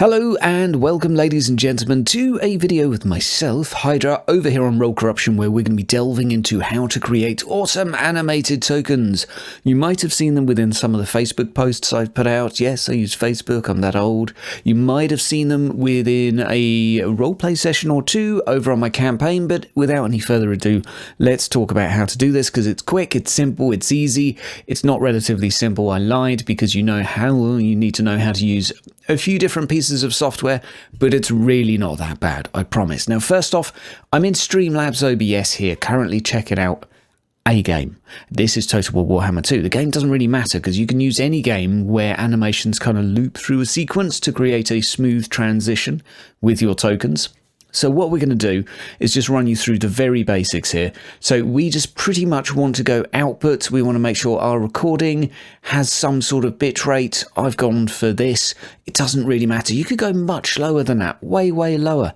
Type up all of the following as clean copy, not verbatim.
Hello and welcome ladies and gentlemen to a video with myself, Hydra, over here on Roll Corruption, where we're going to be delving into how to create awesome animated tokens. You might have seen them within some of the Facebook posts I've put out. Yes, I use Facebook, I'm that old. You might have seen them within a roleplay session or two over on my campaign, but without any further ado, let's talk about how to do this, because it's quick, it's simple, it's easy. It's not relatively simple, I lied, because you need to know how to use a few different pieces of software, but it's really not that bad, I promise. Now, first off, I'm in Streamlabs OBS here, currently checking out a game. This is Total War Warhammer 2. The game doesn't really matter because you can use any game where animations kind of loop through a sequence to create a smooth transition with your tokens. So what we're going to do is just run you through the very basics here. So we just pretty much want to go output. We want to make sure our recording has some sort of bit rate. I've gone for this. It doesn't really matter. You could go much lower than that, way lower.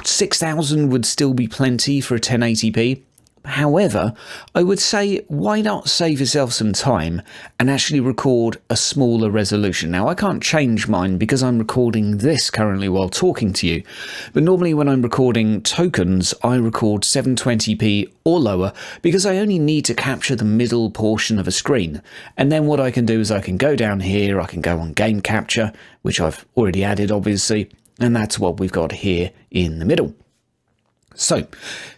6,000 would still be plenty for a 1080p. However, I would say, why not save yourself some time and actually record a smaller resolution? Now, I can't change mine because I'm recording this currently while talking to you, but normally when I'm recording tokens, I record 720p or lower because I only need to capture the middle portion of a screen. And then what I can do is I can go down here, I can go on game capture, which I've already added, obviously, and that's what we've got here in the middle. So,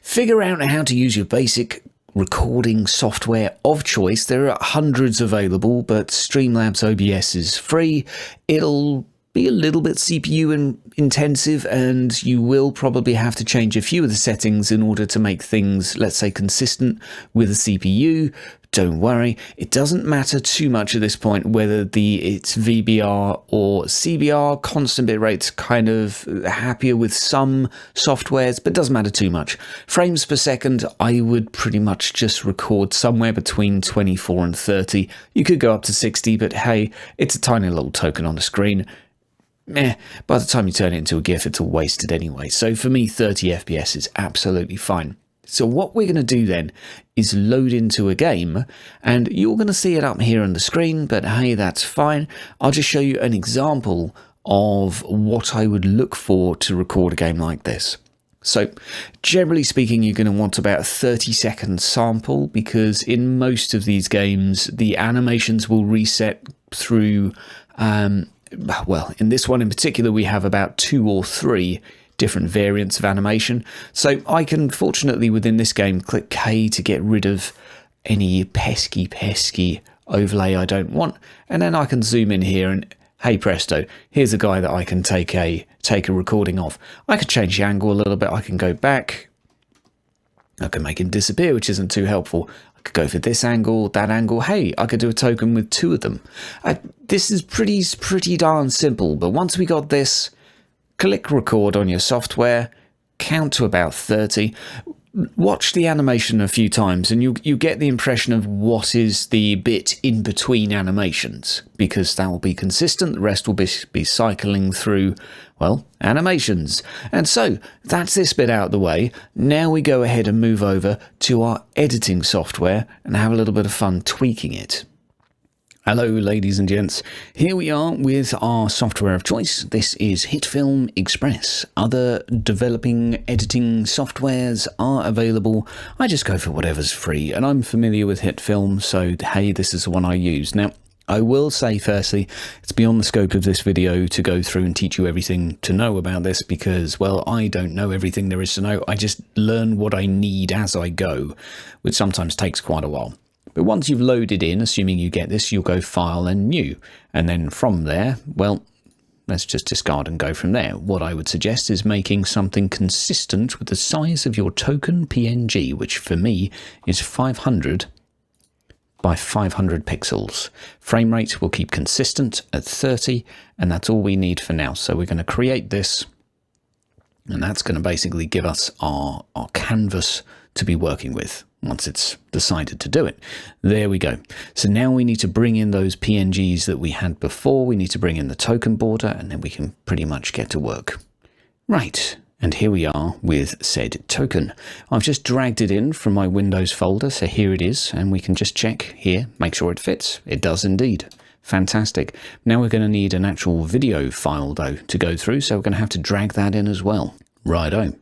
figure out how to use your basic recording software of choice. There are hundreds available, but Streamlabs OBS is free. It'll be a little bit CPU intensive, and you will probably have to change a few of the settings in order to make things, let's say, consistent with the CPU. Don't worry, it doesn't matter too much at this point whether it's VBR or CBR. Constant bitrate's kind of happier with some softwares, but doesn't matter too much. Frames per second, I would pretty much just record somewhere between 24 and 30. You could go up to 60, but hey, it's a tiny little token on the screen. By the time you turn it into a GIF, it's all wasted anyway. So for me, 30 FPS is absolutely fine. So what we're going to do then is load into a game, and you're going to see it up here on the screen, but hey, that's fine. I'll just show you an example of what I would look for to record a game like this. So generally speaking, you're going to want about a 30-second sample, because in most of these games, the animations will reset through, well, in this one in particular, we have about 2 or 3 different variants of animation. So I can, fortunately, within this game, click K to get rid of any pesky overlay I don't want. And then I can zoom in here and, hey presto, here's a guy that I can take a recording of. I could change the angle a little bit. I can go back. I can make him disappear, which isn't too helpful. I could go for this angle, that angle. Hey, I could do a token with 2 of them. This is pretty darn simple. But once we got this, click record on your software, count to about 30, watch the animation a few times, and you get the impression of what is the bit in between animations, because that will be consistent. The rest will be cycling through, well, animations. And so that's this bit out of the way. Now we go ahead and move over to our editing software and have a little bit of fun tweaking it. Hello ladies and gents, here we are with our software of choice. This is HitFilm Express. Other developing editing softwares are available. I just go for whatever's free, and I'm familiar with HitFilm, so hey, this is the one I use. Now, I will say firstly, it's beyond the scope of this video to go through and teach you everything to know about this, because, well, I don't know everything there is to know. I just learn what I need as I go, which sometimes takes quite a while. But once you've loaded in, assuming you get this, you'll go File and New. And then from there, well, let's just discard and go from there. What I would suggest is making something consistent with the size of your token PNG, which for me is 500 by 500 pixels. Frame rate will keep consistent at 30, and that's all we need for now. So we're going to create this, and that's going to basically give us our canvas to be working with once it's decided to do it. There we go. So now we need to bring in those PNGs that we had before. We need to bring in the token border, and then we can pretty much get to work. Right, and here we are with said token. I've just dragged it in from my Windows folder, so here it is, and we can just check here, make sure it fits. It does indeed. Fantastic. Now we're going to need an actual video file though to go through, so we're going to have to drag that in as well. Righto.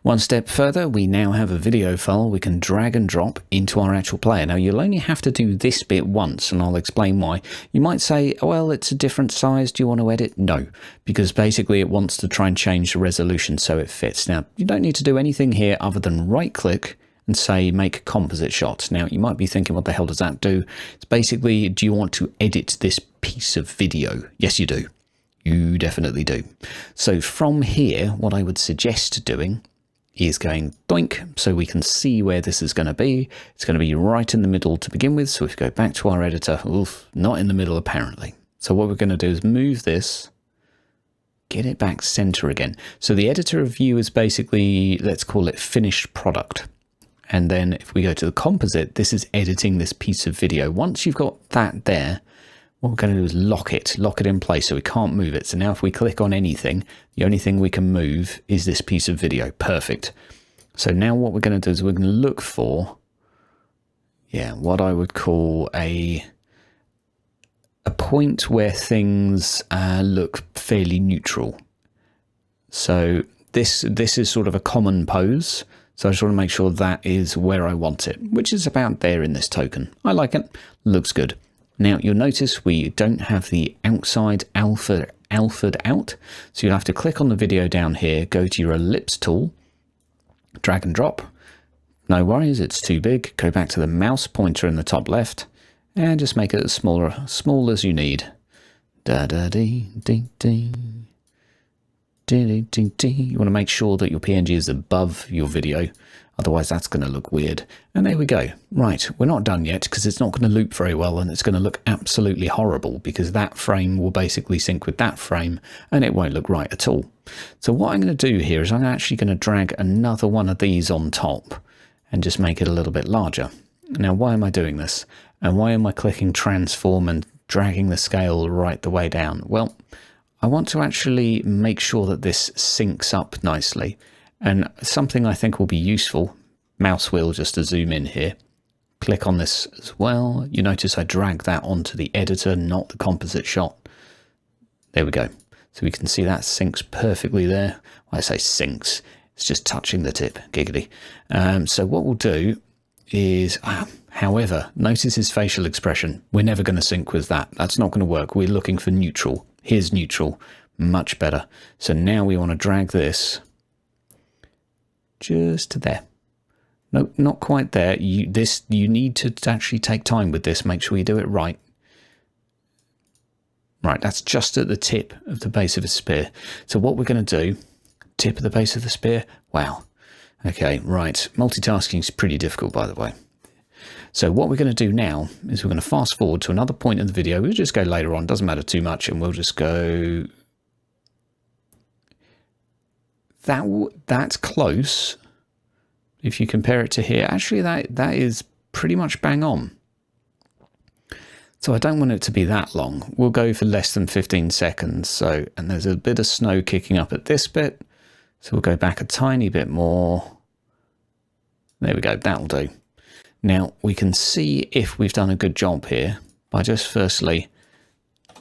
One step further, we now have a video file we can drag and drop into our actual player. Now you'll only have to do this bit once, and I'll explain why. You might say, oh, well, it's a different size, do you want to edit? No, because basically it wants to try and change the resolution so it fits. Now you don't need to do anything here other than right click and say make composite shot. Now you might be thinking, what the hell does that do? It's basically, do you want to edit this piece of video? Yes, you do. You definitely do. So from here, what I would suggest doing is going doink, so we can see where this is going to be. It's going to be right in the middle to begin with. So if we go back to our editor, oof, not in the middle apparently. So what we're going to do is move this, get it back center again. So the editor of view is basically, let's call it finished product. And then if we go to the composite, this is editing this piece of video. Once you've got that there, what we're going to do is lock it in place so we can't move it. So now if we click on anything, the only thing we can move is this piece of video. Perfect. So now what we're going to do is we're going to look for, what I would call a point where things look fairly neutral. So this is sort of a common pose. So I just want to make sure that is where I want it, which is about there in this token. I like it. Looks good. Now you'll notice we don't have the outside alpha out. So you'll have to click on the video down here, go to your ellipse tool, drag and drop. No worries, it's too big. Go back to the mouse pointer in the top left and just make it as small as you need. Da-da-dee-dee-dee. You want to make sure that your PNG is above your video, otherwise that's going to look weird. And there we go. Right, we're not done yet because it's not going to loop very well, and it's going to look absolutely horrible because that frame will basically sync with that frame and it won't look right at all. So what I'm going to do here is I'm actually going to drag another one of these on top and just make it a little bit larger. Now why am I doing this? And why am I clicking transform and dragging the scale right the way down? Well, I want to actually make sure that this syncs up nicely, and something I think will be useful, mouse wheel just to zoom in here, click on this as well. You notice I drag that onto the editor, not the composite shot. There we go. So we can see that syncs perfectly there. When I say syncs, it's just touching the tip, giggity. So what we'll do is, however, notice his facial expression. We're never going to sync with that. That's not going to work. We're looking for neutral. Here's neutral, much better. So now we want to drag this just to there. No, not quite there. You need to actually take time with this. Make sure you do it right. Right, that's just at the tip of the base of the spear. So what we're going to do, tip of the base of the spear. Wow. Okay, right. Multitasking is pretty difficult, by the way. So what we're going to do now is we're going to fast forward to another point in the video. We'll just go later on, doesn't matter too much, and we'll just go... That's close. If you compare it to here, actually that is pretty much bang on. So I don't want it to be that long. We'll go for less than 15 seconds. So, and there's a bit of snow kicking up at this bit. So we'll go back a tiny bit more. There we go, that'll do. Now we can see if we've done a good job here by just firstly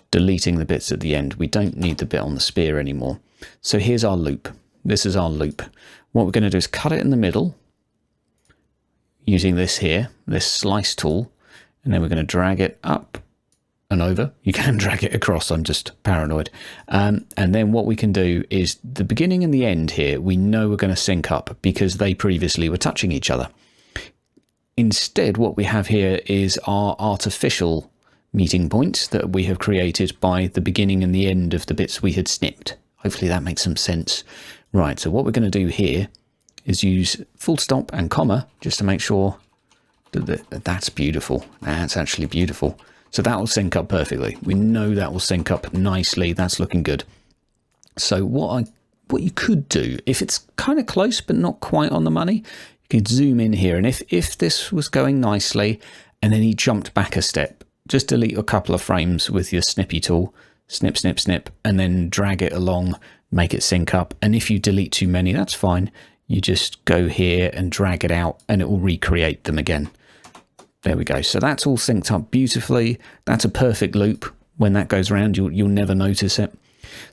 deleting the bits at the end. We don't need the bit on the spear anymore. So here's our loop. This is our loop. What we're going to do is cut it in the middle using this here, this slice tool, and then we're going to drag it up and over. You can drag it across, I'm just paranoid. And then what we can do is the beginning and the end here, we know we're going to sync up because they previously were touching each other. Instead, what we have here is our artificial meeting point that we have created by the beginning and the end of the bits we had snipped. Hopefully that makes some sense. Right, so what we're going to do here is use full stop and comma just to make sure that that's beautiful. That's actually beautiful. So that will sync up perfectly. We know that will sync up nicely. That's looking good. So what you could do, if it's kind of close but not quite on the money, you could zoom in here, and if this was going nicely and then he jumped back a step, just delete a couple of frames with your snippy tool, snip, snip, snip, and then drag it along, make it sync up. And if you delete too many, that's fine. You just go here and drag it out and it will recreate them again. There we go. So that's all synced up beautifully. That's a perfect loop. when that goes around, you'll never notice it.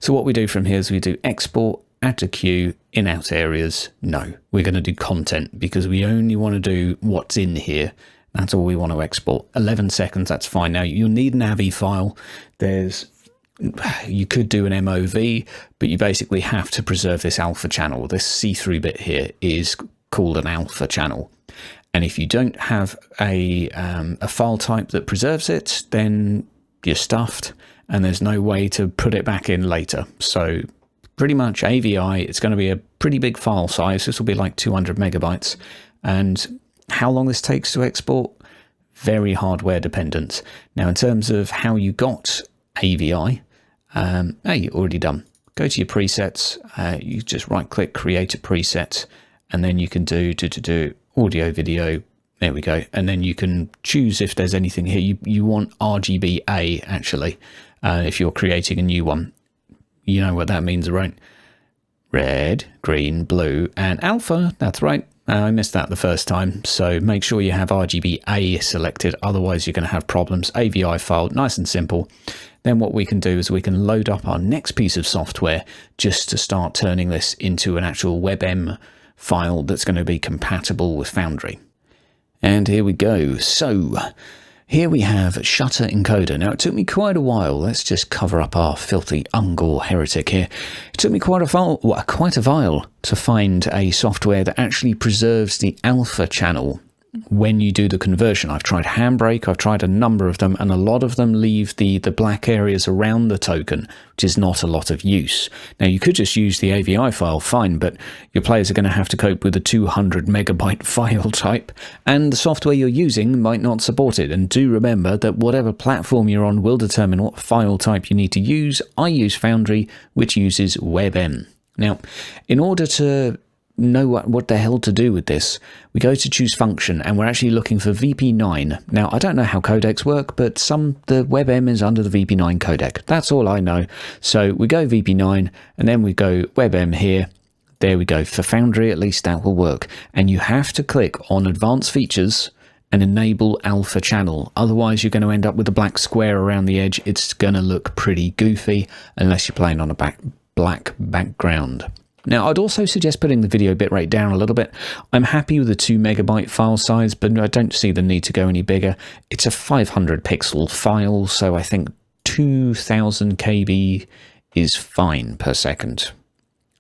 So what we do from here is we do export, add to queue, in out areas. No, we're going to do content because we only want to do what's in here. That's all we want to export. 11 seconds, that's fine. Now you'll need an AVI file. You could do an MOV, but you basically have to preserve this alpha channel. This see-through bit here is called an alpha channel. And if you don't have a file type that preserves it, then you're stuffed and there's no way to put it back in later. So pretty much AVI, it's going to be a pretty big file size. This will be like 200 megabytes. And how long this takes to export, very hardware dependent. Now, in terms of how you got AVI, hey, already done. Go to your presets, you just right click, create a preset, and then you can do audio, video, there we go. And then you can choose if there's anything here. You want RGBA, actually, if you're creating a new one. You know what that means, right? Red, green, blue, and alpha, that's right. I missed that the first time, so make sure you have RGBA selected, otherwise you're going to have problems. AVI file, nice and simple. Then what we can do is we can load up our next piece of software just to start turning this into an actual WebM file that's going to be compatible with Foundry. And here we go. So here we have shutter encoder. Now it took me quite a while. Let's just cover up our filthy Ungor heretic here. It took me quite a while to find a software that actually preserves the alpha channel when you do the conversion. I've tried Handbrake, I've tried a number of them, and a lot of them leave the black areas around the token, which is not a lot of use. Now you could just use the AVI file, fine, but your players are going to have to cope with a 200 megabyte file type, and the software you're using might not support it. And do remember that whatever platform you're on will determine what file type you need to use. I use Foundry, which uses WebM. Now, in order to know what the hell to do with this, we go to choose function, and we're actually looking for VP9. Now, I don't know how codecs work, but the WebM is under the VP9 codec. That's all I know. So we go VP9, and then we go WebM here. There we go. For Foundry, at least that will work. And you have to click on Advanced Features and enable Alpha Channel. Otherwise, you're going to end up with a black square around the edge. It's going to look pretty goofy unless you're playing on a black background. Now, I'd also suggest putting the video bitrate down a little bit. I'm happy with the 2 megabyte file size, but I don't see the need to go any bigger. It's a 500 pixel file, so I think 2000 KB is fine per second.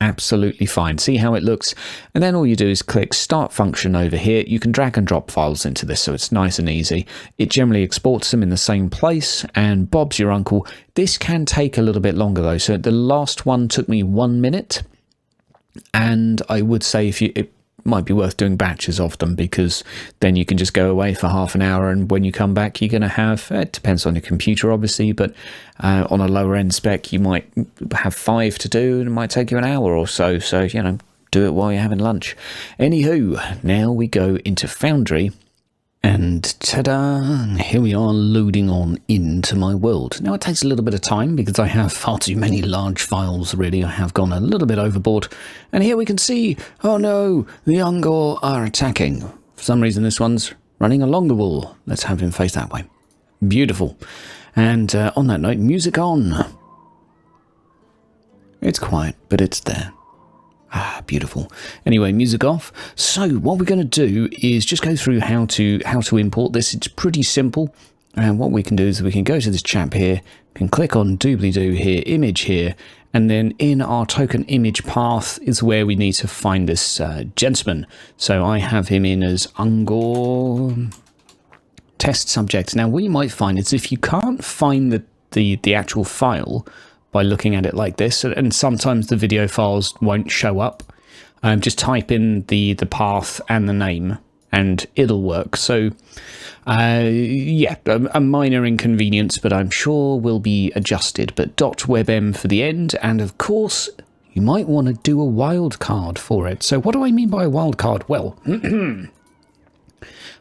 Absolutely fine. See how it looks? And then all you do is click Start Function over here. You can drag and drop files into this, so it's nice and easy. It generally exports them in the same place, and Bob's your uncle. This can take a little bit longer, though. So the last one took me 1 minute. And I would say it might be worth doing batches of them, because then you can just go away for half an hour, and when you come back you're going to have, it depends on your computer obviously, but on a lower end spec you might have 5 to do, and it might take you an hour or so, you know, do it while you're having lunch. Anywho, now we go into Foundry. And ta-da, here we are loading on into my world. Now it takes a little bit of time because I have far too many large files, really. I have gone a little bit overboard. And here we can see, oh no, the Ungor are attacking. For some reason this one's running along the wall. Let's have him face that way. Beautiful. And on that note, music on. It's quiet, but it's there. Ah, beautiful. Anyway, music off. So what we're going to do is just go through how to import this. It's pretty simple. And what we can do is we can go to this chap here, can click on doobly-doo here, image here, and then in our token image path is where we need to find this gentleman. So I have him in as Ungor test subject. Now what you might find is if you can't find the actual file by looking at it like this, and sometimes the video files won't show up, just type in the path and the name and it'll work. So yeah, a minor inconvenience, but I'm sure will be adjusted. But .webm for the end, and of course you might want to do a wildcard for it. So what do I mean by a wildcard? Well,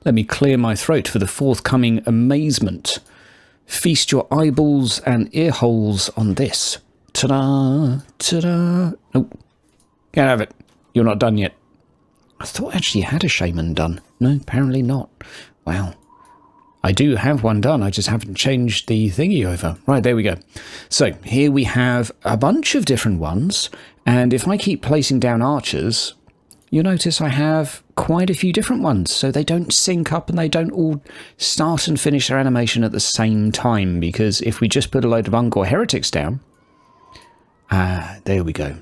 let me clear my throat for the forthcoming amazement. Feast your eyeballs and ear holes on this. Ta-da! Ta-da! Nope. Can't have it. You're not done yet. I thought I actually had a shaman done. No, apparently not. Wow. I do have one done, I just haven't changed the thingy over. Right, there we go. So here we have a bunch of different ones, and if I keep placing down archers, you'll notice I have quite a few different ones, so they don't sync up and they don't all start and finish their animation at the same time, because if we just put a load of Ungor heretics down, there we go.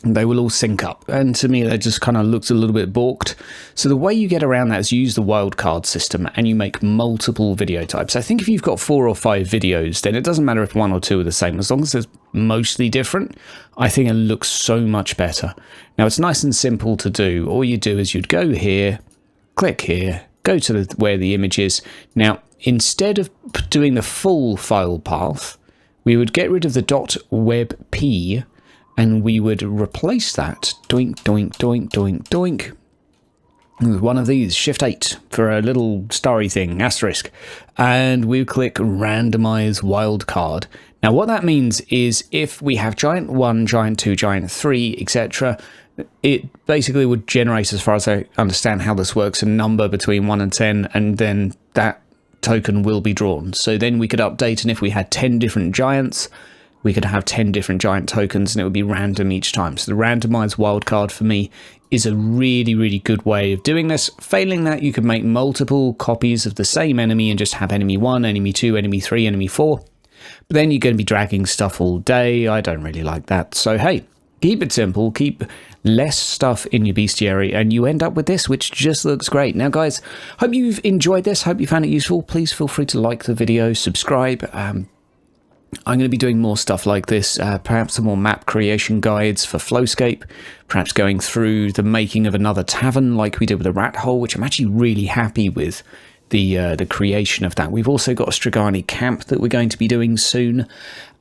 They will all sync up, and to me that just kind of looks a little bit balked. So the way you get around that is you use the wildcard system and you make multiple video types. I think if you've got 4 or 5 videos, then it doesn't matter if 1 or 2 are the same, as long as it's mostly different. I think it looks so much better. Now it's nice and simple to do. All you do is you'd go here, click here, go to where the image is. Now instead of doing the full file path, we would get rid of the .webp, and we would replace that, doink, doink, doink, doink, doink, with one of these, Shift 8, for a little starry thing, asterisk, and we click randomize wildcard. Now what that means is if we have giant 1, giant 2, giant 3, etc., it basically would generate, as far as I understand how this works, a number between 1 and 10, and then that token will be drawn. So then we could update, and if we had 10 different giants, we could have 10 different giant tokens, and it would be random each time. So the randomized wildcard for me is a really, really good way of doing this. Failing that, you could make multiple copies of the same enemy and just have enemy 1, enemy 2, enemy 3, enemy 4. But then you're going to be dragging stuff all day. I don't really like that. So hey, keep it simple, keep less stuff in your bestiary, and you end up with this, which just looks great. Now guys, hope you've enjoyed this, hope you found it useful. Please feel free to like the video, subscribe. I'm going to be doing more stuff like this, perhaps some more map creation guides for Flowscape, perhaps going through the making of another tavern like we did with the Rat Hole, which I'm actually really happy with the creation of that. We've also got a Strigani camp that we're going to be doing soon.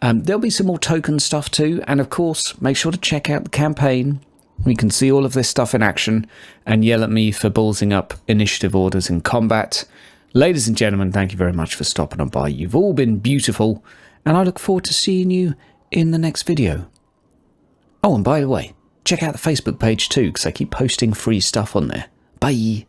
There'll be some more token stuff too, and of course, make sure to check out the campaign. We can see all of this stuff in action, and yell at me for ballsing up initiative orders in combat. Ladies and gentlemen, thank you very much for stopping on by. You've all been beautiful, and I look forward to seeing you in the next video. Oh, and by the way, check out the Facebook page too, because I keep posting free stuff on there. Bye!